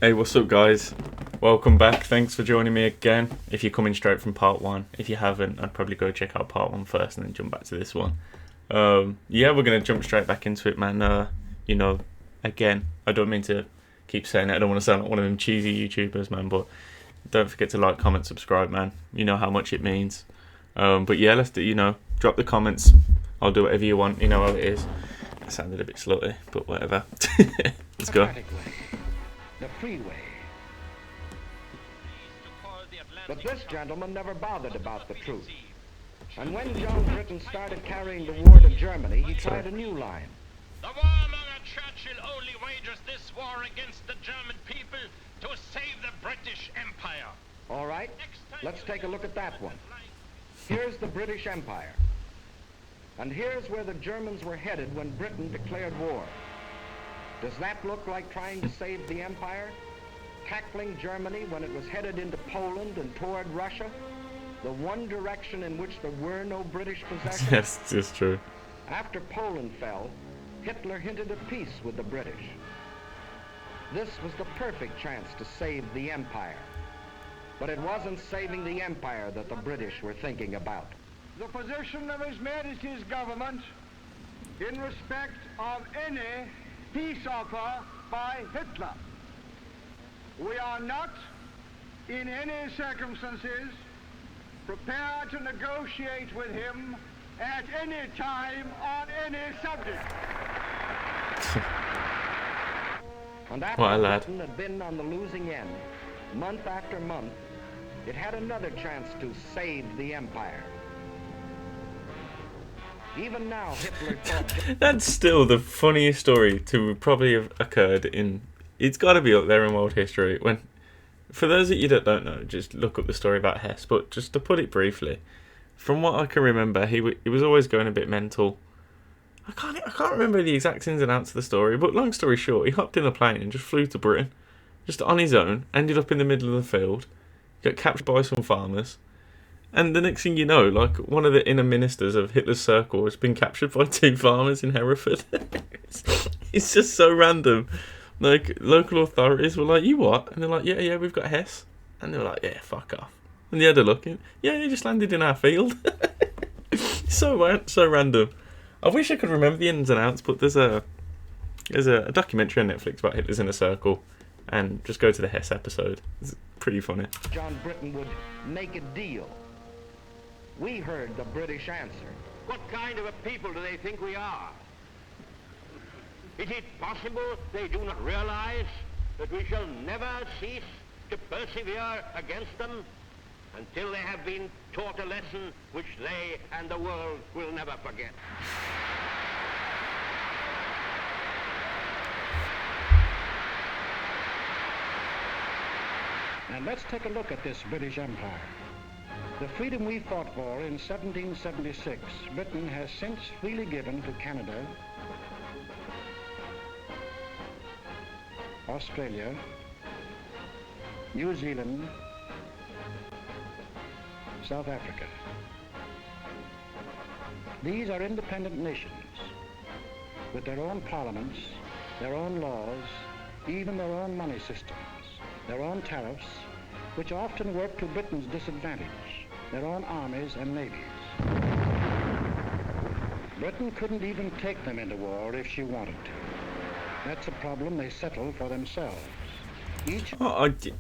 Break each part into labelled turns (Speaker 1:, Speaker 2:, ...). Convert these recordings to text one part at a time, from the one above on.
Speaker 1: Hey, what's up, guys? Welcome back. Thanks for joining me again. If you're coming straight from part one, if you haven't, I'd probably go check out part one first and then jump back to this one. We're gonna jump straight back into it, man. Again, I don't mean to keep saying it. I don't want to sound like one of them cheesy YouTubers, man. But don't forget to like, comment, subscribe, man. You know how much it means. Let's do. Drop the comments. I'll do whatever you want. You know how it is. I sounded a bit slutty, but whatever. Let's go.
Speaker 2: The freeway. But this gentleman never bothered about the truth. And when John Britain started carrying the war to Germany, he tried a new line.
Speaker 3: The warmonger Churchill only wages this war against the German people to save the British Empire.
Speaker 2: All right, let's take a look at that one. Here's the British Empire. And here's where the Germans were headed when Britain declared war. Does that look like trying to save the empire? Tackling Germany when it was headed into Poland and toward Russia? The one direction in which there were no British possessions?
Speaker 1: Yes, it's true.
Speaker 2: After Poland fell, Hitler hinted at peace with the British. This was the perfect chance to save the empire. But it wasn't saving the empire that the British were thinking about.
Speaker 4: The position of His Majesty's government in respect of any peace offer by Hitler. We are not, in any circumstances, prepared to negotiate with him at any time on any subject.
Speaker 2: And after Britain had been on the losing end, month after month, it had another chance to save the empire. Even now, Hitler thought...
Speaker 1: That's still the funniest story to probably have occurred in... It's got to be up there in world history. When, for those of you that don't know, just look up the story about Hess. But just to put it briefly, from what I can remember, he was always going a bit mental. I can't remember the exact ins and outs of the story. But long story short, he hopped in a plane and just flew to Britain, just on his own. Ended up in the middle of the field, got captured by some farmers. And the next thing you know, like, one of the inner ministers of Hitler's circle has been captured by two farmers in Hereford. It's just so random. Like, local authorities were like, you what? And they're like, yeah, we've got Hess. And they were like, yeah, fuck off. And they had a look in. Yeah, he just landed in our field. So random. I wish I could remember the ins and outs, but there's a documentary on Netflix about Hitler's Inner Circle. And just go to the Hess episode. It's pretty funny.
Speaker 2: John Britain would make a deal. We heard the British answer.
Speaker 3: What kind of a people do they think we are? Is it possible they do not realize that we shall never cease to persevere against them until they have been taught a lesson which they and the world will never forget?
Speaker 2: And let's take a look at this British Empire. The freedom we fought for in 1776, Britain has since freely given to Canada, Australia, New Zealand, South Africa. These are independent nations with their own parliaments, their own laws, even their own money systems, their own tariffs, which often work to Britain's disadvantage, their own armies and navies. Britain couldn't even take them into war if she wanted to. That's a problem they settle for themselves.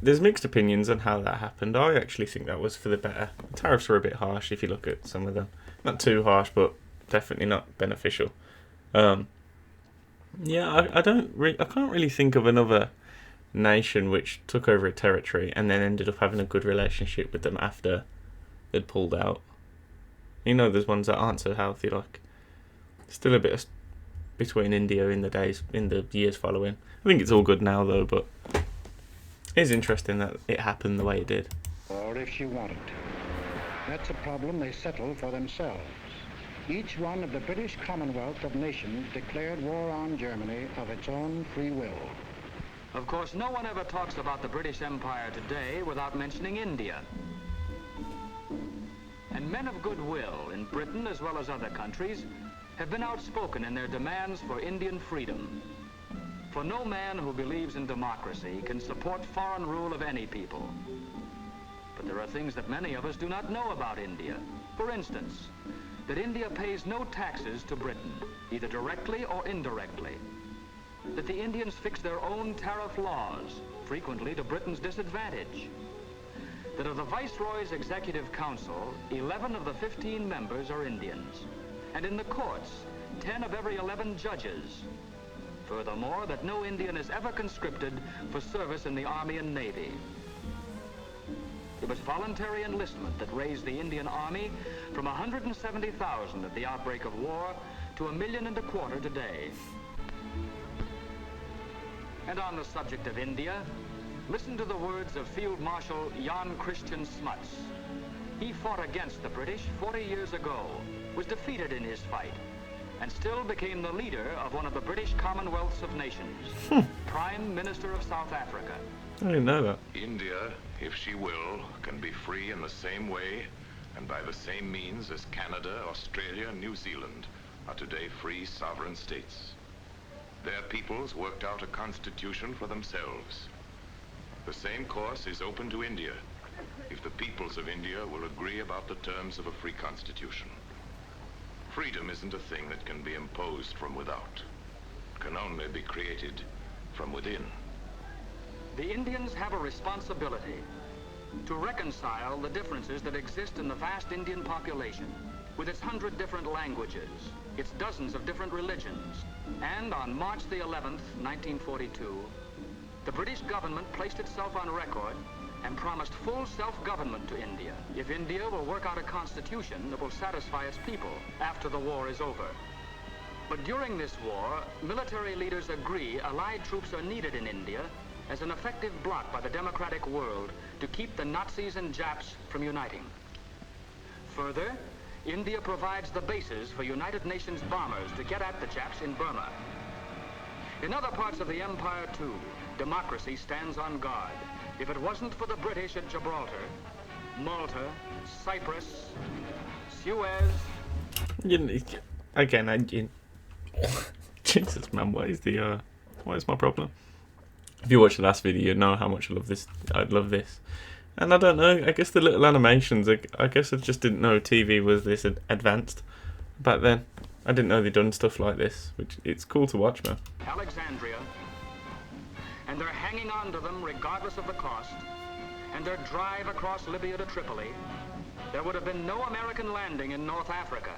Speaker 1: There's mixed opinions on how that happened. I actually think that was for the better. The tariffs were a bit harsh if you look at some of them. Not too harsh, but definitely not beneficial. I can't really think of another nation which took over a territory and then ended up having a good relationship with them after they'd pulled out. You know, there's ones that aren't so healthy, like still a bit between India in the years following. I think it's all good now though, but it's interesting that it happened the way it did.
Speaker 2: Or if she wanted to. That's a problem they settle for themselves. Each one of the British Commonwealth of Nations declared war on Germany of its own free will.
Speaker 5: Of course, no one ever talks about the British Empire today without mentioning India. And men of goodwill in Britain, as well as other countries, have been outspoken in their demands for Indian freedom. For no man who believes in democracy can support foreign rule of any people. But there are things that many of us do not know about India. For instance, that India pays no taxes to Britain, either directly or indirectly. That the Indians fix their own tariff laws, frequently to Britain's disadvantage. That of the Viceroy's Executive Council, 11 of the 15 members are Indians. And in the courts, 10 of every 11 judges. Furthermore, that no Indian is ever conscripted for service in the Army and Navy. It was voluntary enlistment that raised the Indian Army from 170,000 at the outbreak of war to 1.25 million today. And on the subject of India, listen to the words of Field Marshal Jan Christian Smuts. He fought against the British 40 years ago, was defeated in his fight, and still became the leader of one of the British Commonwealths of Nations, Prime Minister of South Africa.
Speaker 1: I didn't know that.
Speaker 6: India, if she will, can be free in the same way and by the same means as Canada, Australia, and New Zealand are today free sovereign states. Their peoples worked out a constitution for themselves. The same course is open to India if the peoples of India will agree about the terms of a free constitution. Freedom isn't a thing that can be imposed from without. It can only be created from within.
Speaker 5: The Indians have a responsibility to reconcile the differences that exist in the vast Indian population, with its 100 different languages, its dozens of different religions. And on March the 11th, 1942, the British government placed itself on record and promised full self-government to India if India will work out a constitution that will satisfy its people after the war is over. But during this war, military leaders agree Allied troops are needed in India as an effective bloc by the democratic world to keep the Nazis and Japs from uniting. Further, India provides the bases for United Nations bombers to get at the Japs in Burma. In other parts of the empire, too, democracy stands on guard. If it wasn't for the British at Gibraltar, Malta, Cyprus, Suez...
Speaker 1: Jesus, man, what is my problem? If you watched the last video, you'd know how much I love this. And I don't know, I guess the little animations, I guess I just didn't know TV was this advanced back then. I didn't know they'd done stuff like this, which it's cool to watch, man.
Speaker 5: Alexandria, and they're hanging on to them regardless of the cost, and their drive across Libya to Tripoli, there would have been no American landing in North Africa.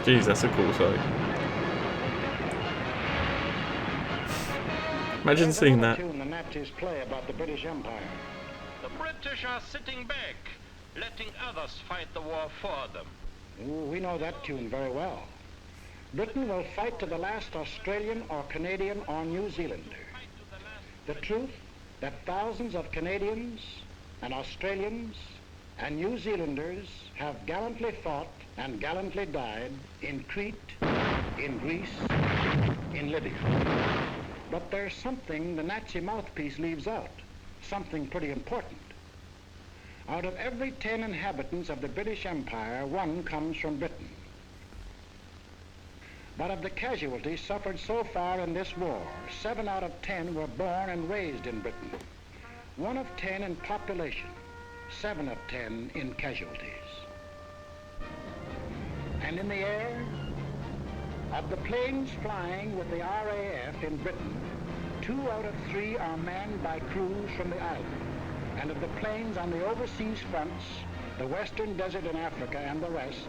Speaker 1: Jeez, that's a cool sight. Imagine seeing that.
Speaker 2: Tune the Nazis play about the British Empire.
Speaker 7: The British are sitting back, letting others fight the war for them.
Speaker 2: Ooh, we know that tune very well. Britain will fight to the last Australian or Canadian or New Zealander. The truth that thousands of Canadians and Australians and New Zealanders have gallantly fought and gallantly died in Crete, in Greece, in Libya. But there's something the Nazi mouthpiece leaves out, something pretty important. Out of every 10 inhabitants of the British Empire, 1 comes from Britain. But of the casualties suffered so far in this war, 7 out of 10 were born and raised in Britain. 1 of 10 in population, 7 of 10 in casualties. And in the air, of the planes flying with the RAF in Britain, 2 out of 3 are manned by crews from the island. And of the planes on the overseas fronts, the Western Desert in Africa and the rest,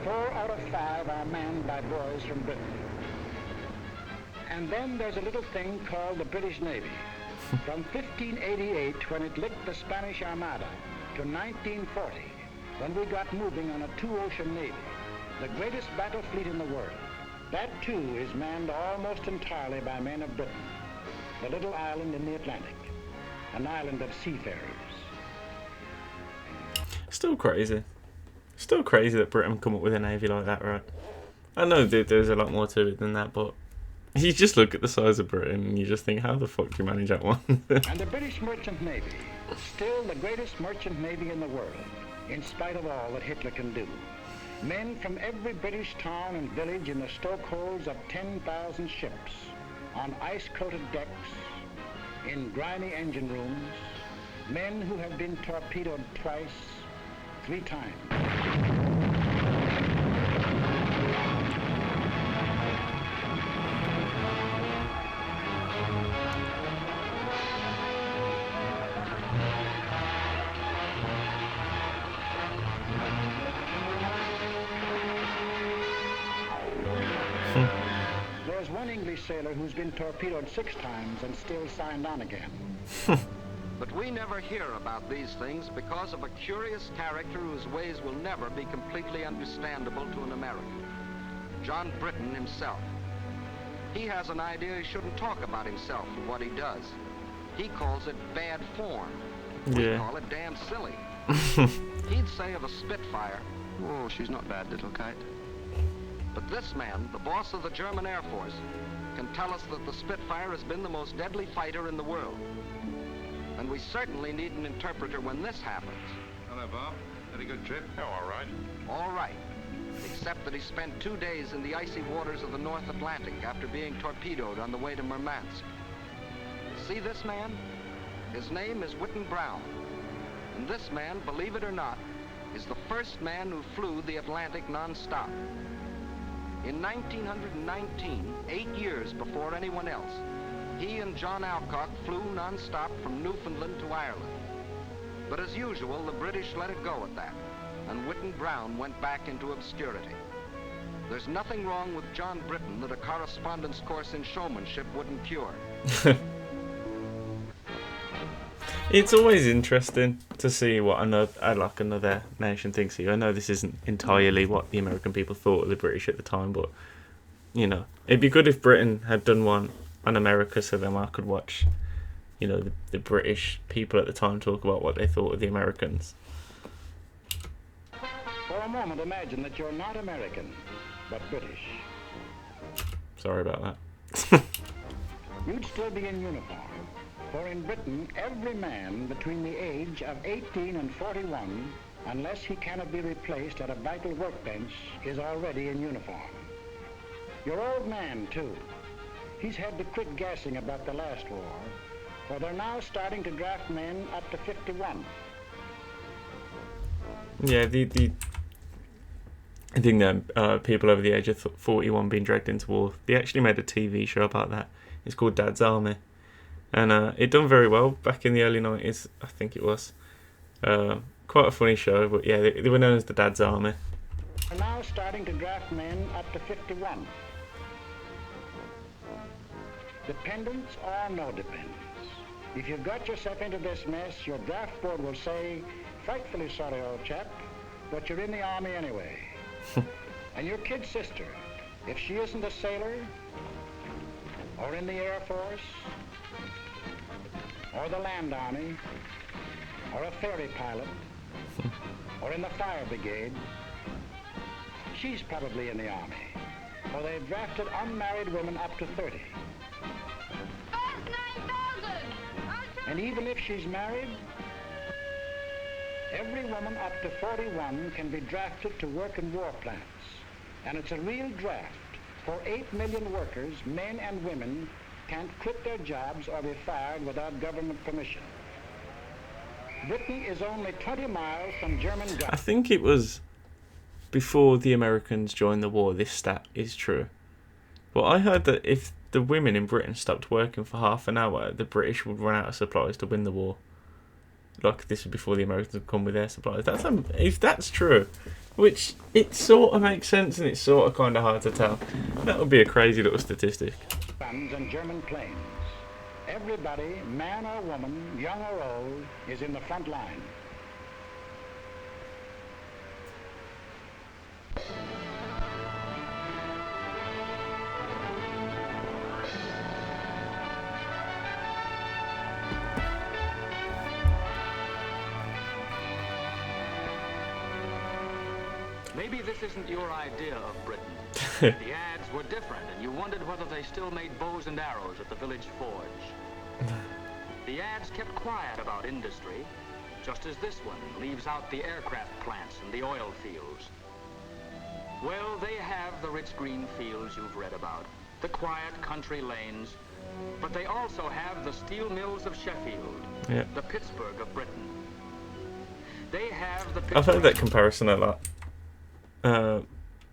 Speaker 2: 4 out of 5 are manned by boys from Britain. And then there's a little thing called the British Navy. From 1588, when it licked the Spanish Armada, to 1940, when we got moving on a 2-ocean navy, the greatest battle fleet in the world. That, too, is manned almost entirely by men of Britain, the little island in the Atlantic, an island of seafarers.
Speaker 1: Still crazy. Still crazy that Britain come up with a navy like that, right? I know there's a lot more to it than that, but you just look at the size of Britain and you just think, how the fuck do you manage that one?
Speaker 2: And the British Merchant Navy, still the greatest merchant navy in the world, in spite of all that Hitler can do. Men from every British town and village in the stokeholds of 10,000 ships, on ice-coated decks, in grimy engine rooms, men who have been torpedoed twice, 3 times. There's one English sailor who's been torpedoed 6 times and still signed on again.
Speaker 8: But we never hear about these things because of a curious character whose ways will never be completely understandable to an American. John Britton himself. He has an idea he shouldn't talk about himself and what he does. He calls it bad form. We call it damn silly. He'd say of a Spitfire, "Oh, she's not bad, little kite." But this man, the boss of the German Air Force, can tell us that the Spitfire has been the most deadly fighter in the world. And we certainly need an interpreter when this happens.
Speaker 6: Hello, Bob. Had a good trip? Oh, all right.
Speaker 8: All right. Except that he spent 2 days in the icy waters of the North Atlantic after being torpedoed on the way to Murmansk. See this man? His name is Whitten Brown. And this man, believe it or not, is the first man who flew the Atlantic non-stop. In 1919, 8 years before anyone else, he and John Alcock flew non-stop from Newfoundland to Ireland. But as usual, the British let it go at that, and Whitten Brown went back into obscurity. There's nothing wrong with John Britton that a correspondence course in showmanship wouldn't cure.
Speaker 1: It's always interesting to see what another nation thinks of you. I know this isn't entirely what the American people thought of the British at the time, but, you know, it'd be good if Britain had done one on America so then I could watch, you know, the British people at the time talk about what they thought of the Americans.
Speaker 2: For a moment, imagine that you're not American, but British.
Speaker 1: Sorry about that.
Speaker 2: You'd still be in uniform. For in Britain, every man between the age of 18 and 41, unless he cannot be replaced at a vital workbench, is already in uniform. Your old man, too. He's had to quit guessing about the last war, for they're now starting to draft men up to 51.
Speaker 1: Yeah, I think that people over the age of 41 being dragged into war, they actually made a TV show about that. It's called Dad's Army. And it done very well back in the early 90s, I think it was. Quite a funny show, but yeah, they were known as the Dad's Army.
Speaker 2: They're now starting to draft men up to 51. Dependents or no dependents. If you've got yourself into this mess, your draft board will say, "Frightfully sorry, old chap, but you're in the Army anyway." And your kid sister, if she isn't a sailor, or in the Air Force, or the Land Army, or a ferry pilot, or in the fire brigade, she's probably in the Army, for they've drafted unmarried women up to 30. And even if she's married, every woman up to 41 can be drafted to work in war plants. And it's a real draft, for 8 million workers, men and women, can't quit their jobs or be fired without government permission. Britain is only 20 miles from German
Speaker 1: I
Speaker 2: guns.
Speaker 1: think it was before the Americans joined the war, this stat is true. But I heard that if the women in Britain stopped working for half an hour, the British would run out of supplies to win the war. Like, this was before the Americans had come with their supplies. If that's true, which it sort of makes sense and it's sort of kind of hard to tell, that would be a crazy little statistic.
Speaker 2: Guns and German planes. Everybody, man or woman, young or old, is in the front line.
Speaker 5: Maybe this isn't your idea of Britain. The ads were different, and you wondered whether they still made bows and arrows at the village forge. The ads kept quiet about industry, just as this one leaves out the aircraft plants and the oil fields. Well, they have the rich green fields you've read about, the quiet country lanes, but they also have the steel mills of Sheffield, the Pittsburgh of Britain. They have the
Speaker 1: I've heard that comparison a lot.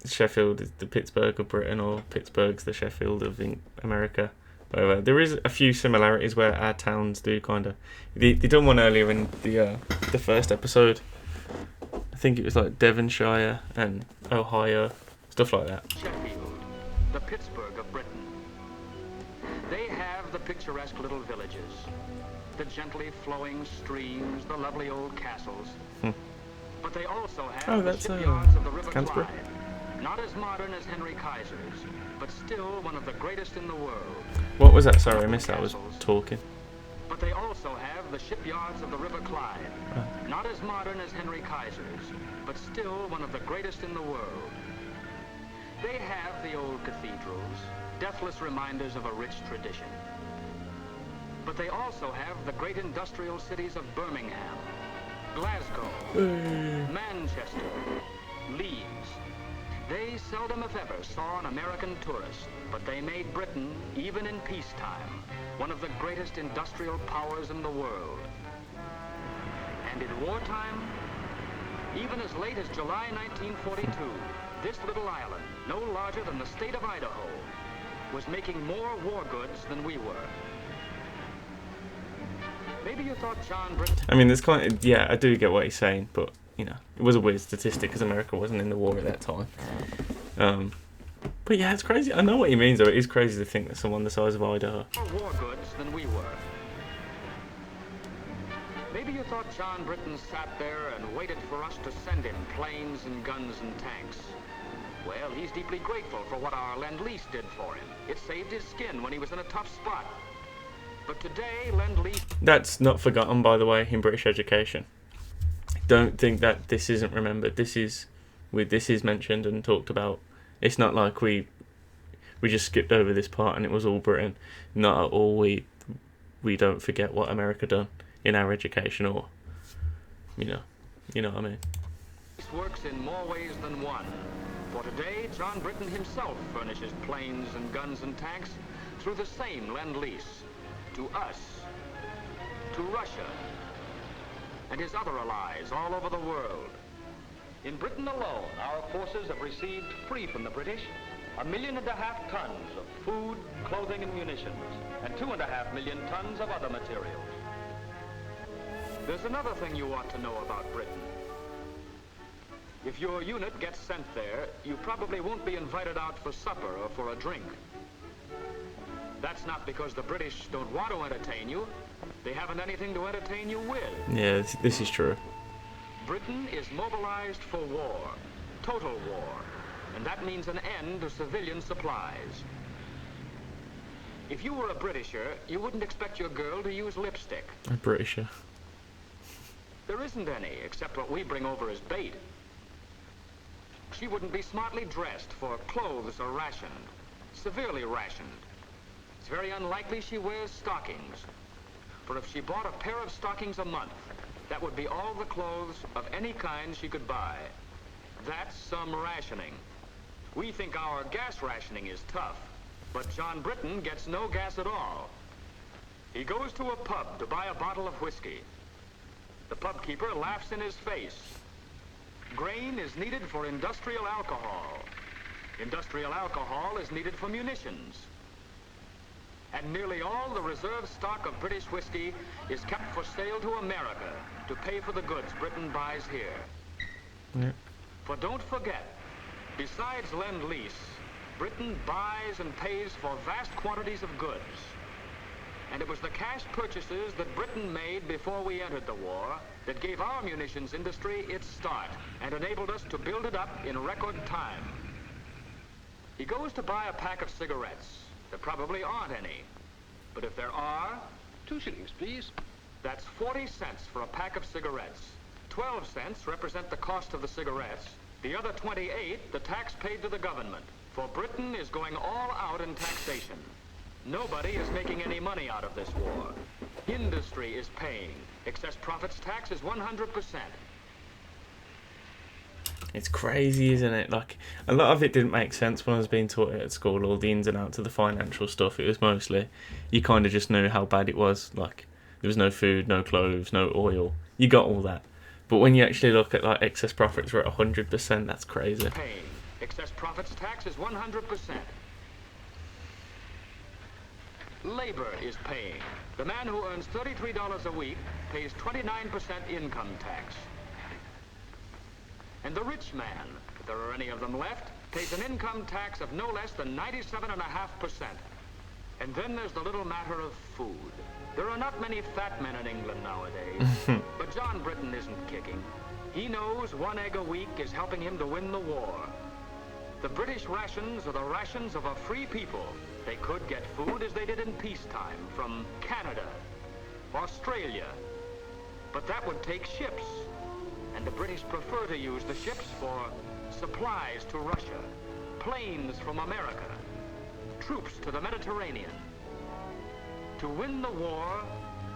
Speaker 1: Sheffield is the Pittsburgh of Britain, or Pittsburgh's the Sheffield of America. Whatever. There is a few similarities where our towns do kind of. They done one earlier in the first episode. I think it was like Devonshire and Ohio, stuff like that.
Speaker 5: Sheffield, the Pittsburgh of Britain. They have the picturesque little villages, the gently flowing streams, the lovely old castles. But they also have the shipyards of the River Clyde. Not as modern as Henry Kaiser's, but still one of the greatest in the world.
Speaker 1: What was that? Sorry, I missed that. I was talking.
Speaker 5: But they also have the shipyards of the River Clyde. Not as modern as Henry Kaiser's, but still one of the greatest in the world. They have the old cathedrals, deathless reminders of a rich tradition. But they also have the great industrial cities of Birmingham, Glasgow, Manchester, Leeds. They seldom, if ever, saw an American tourist, but they made Britain, even in peacetime, one of the greatest industrial powers in the world. And in wartime, even as late as July 1942, this little island, no larger than the state of Idaho, was making more war goods than we were. Maybe you thought John Britain...
Speaker 1: I mean, there's kind of, yeah, I do get what he's saying, but, you know, it was a weird statistic because America wasn't in the war at that time. But yeah, it's crazy. I know what he means, though. It is crazy to think that someone the size of Idaho...
Speaker 5: more war goods than we were. Maybe you thought John Britain sat there and waited for us to send him planes and guns and tanks. Well, he's deeply grateful for what our Lend-Lease did for him. It saved his skin when he was in a tough spot. But today, Lend-Lease...
Speaker 1: That's not forgotten, by the way, in British education. Don't think that this isn't remembered. This is mentioned and talked about. It's not like we just skipped over this part and it was all Britain. Not at all. We don't forget what America done in our education, or you know what I mean.
Speaker 5: This works in more ways than one. For today, John Britain himself furnishes planes and guns and tanks through the same Lend-Lease to us, to Russia, and his other allies all over the world. In Britain alone, our forces have received, free from the British, 1.5 million tons of food, clothing, and munitions, and 2.5 million tons of other materials. There's another thing you ought to know about Britain. If your unit gets sent there, you probably won't be invited out for supper or for a drink. That's not because the British don't want to entertain you. They haven't anything to entertain you with.
Speaker 1: Yeah, this is true.
Speaker 5: Britain is mobilized for war, total war, and that means an end to civilian supplies. If you were a Britisher, you wouldn't expect your girl to use lipstick.
Speaker 1: A Britisher.
Speaker 5: There isn't any, except what we bring over as bait. She wouldn't be smartly dressed, for clothes are rationed, severely rationed. It's very unlikely she wears stockings, for if she bought a pair of stockings a month, that would be all the clothes of any kind she could buy. That's some rationing. We think our gas rationing is tough, but John Britain gets no gas at all. He goes to a pub to buy a bottle of whiskey. The pub keeper laughs in his face. Grain is needed for industrial alcohol. Industrial alcohol is needed for munitions. And nearly all the reserve stock of British whiskey is kept for sale to America to pay for the goods Britain buys here.
Speaker 1: Yeah.
Speaker 5: For don't forget, besides Lend-Lease, Britain buys and pays for vast quantities of goods. And it was the cash purchases that Britain made before we entered the war that gave our munitions industry its start and enabled us to build it up in record time. He goes to buy a pack of cigarettes. There probably aren't any. But if there are...
Speaker 9: 2 shillings, please.
Speaker 5: That's 40 cents for a pack of cigarettes. 12 cents represent the cost of the cigarettes. The other 28, the tax paid to the government. For Britain is going all out in taxation. Nobody is making any money out of this war. Industry is paying. Excess profits tax is 100%.
Speaker 1: It's crazy, isn't it? Like, a lot of it didn't make sense when I was being taught it at school, all the ins and outs of the financial stuff. It was mostly, you kind of just knew how bad it was. Like, there was no food, no clothes, no oil. You got all that. But when you actually look at, like, excess profits were at 100%, that's crazy.
Speaker 5: Paying. Excess profits tax is 100%. Labor is paying. The man who earns $33 a week pays 29% income tax. And the rich man, if there are any of them left, pays an income tax of no less than 97.5%. And then there's the little matter of food. There are not many fat men in England nowadays. But John Britton isn't kicking. He knows 1 egg a week is helping him to win the war. The British rations are the rations of a free people. They could get food as they did in peacetime from Canada, Australia. But that would take ships. And the British prefer to use the ships for supplies to Russia, planes from America, troops to the Mediterranean. To win the war,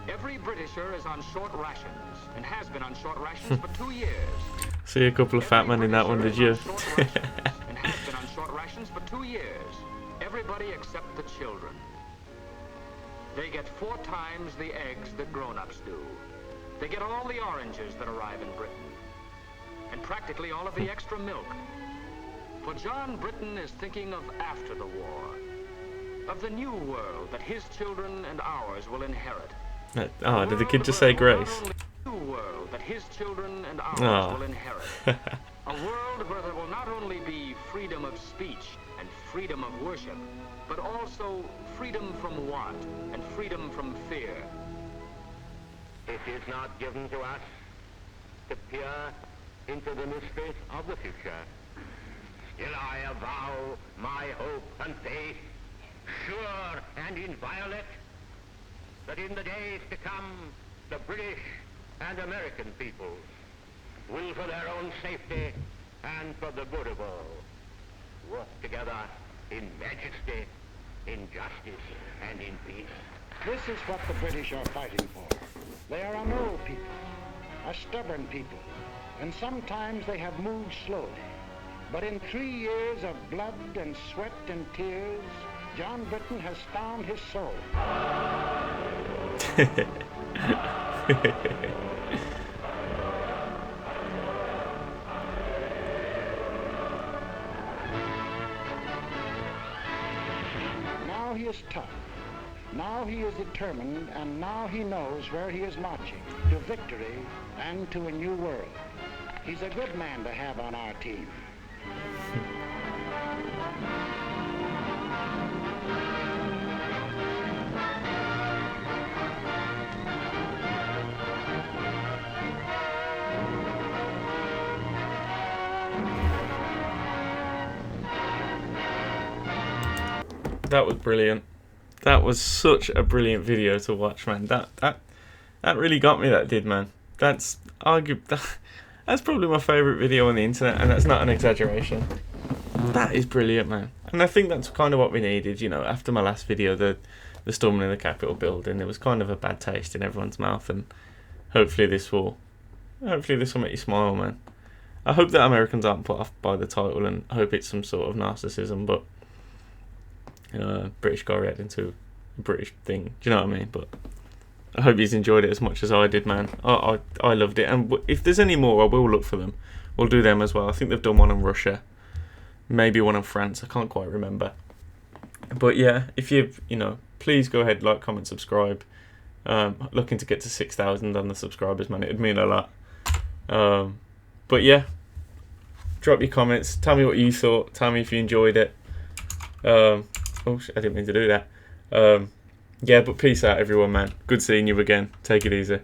Speaker 5: every Britisher is on short rations and has been on short rations for 2 years.
Speaker 1: See a couple of fat men in that one, did you?
Speaker 5: And has been on short rations for 2 years. Everybody except the children. They get 4 times the eggs that grown-ups do. They get all the oranges that arrive in Britain. And practically all of the extra milk. For John Britton is thinking of after the war. Of the new world that his children and ours will inherit.
Speaker 1: Oh, did the kid just say grace?
Speaker 5: A new world that his children and ours will inherit. A world where there will not only be freedom of speech and freedom of worship, but also freedom from want and freedom from fear.
Speaker 3: It is not given to us to peer into the mysteries of the future. Still I avow my hope and faith, sure and inviolate, that in the days to come, the British and American peoples will, for their own safety and for the good of all, work together in majesty, in justice, and in peace.
Speaker 2: This is what the British are fighting for. They are an old people, a stubborn people, and sometimes they have moved slowly. But in 3 years of blood and sweat and tears, John Britton has found his soul. Now he is tough. Now he is determined, and now he knows where he is marching, to victory and to a new world. He's a good man to have on our team.
Speaker 1: That was brilliant. That was such a brilliant video to watch, man. That really got me. That did, man. That's probably my favourite video on the internet, and that's not an exaggeration. That is brilliant, man. And I think that's kind of what we needed, you know. After my last video, the storming of the Capitol building, there was kind of a bad taste in everyone's mouth, and hopefully this will make you smile, man. I hope that Americans aren't put off by the title, and I hope it's some sort of narcissism, but British guy reacting to a British thing. Do you know what I mean? But I hope he's enjoyed it as much as I did, man. I loved it, and if there's any more, I will look for them. We'll do them as well. I think they've done one on Russia, maybe one on France. I can't quite remember. But yeah, if please go ahead, like, comment, subscribe. Looking to get to 6,000 on the subscribers, man. It'd mean a lot. But yeah, drop your comments. Tell me what you thought. Tell me if you enjoyed it. I didn't mean to do that. Yeah, but peace out, everyone, man. Good seeing you again. Take it easy.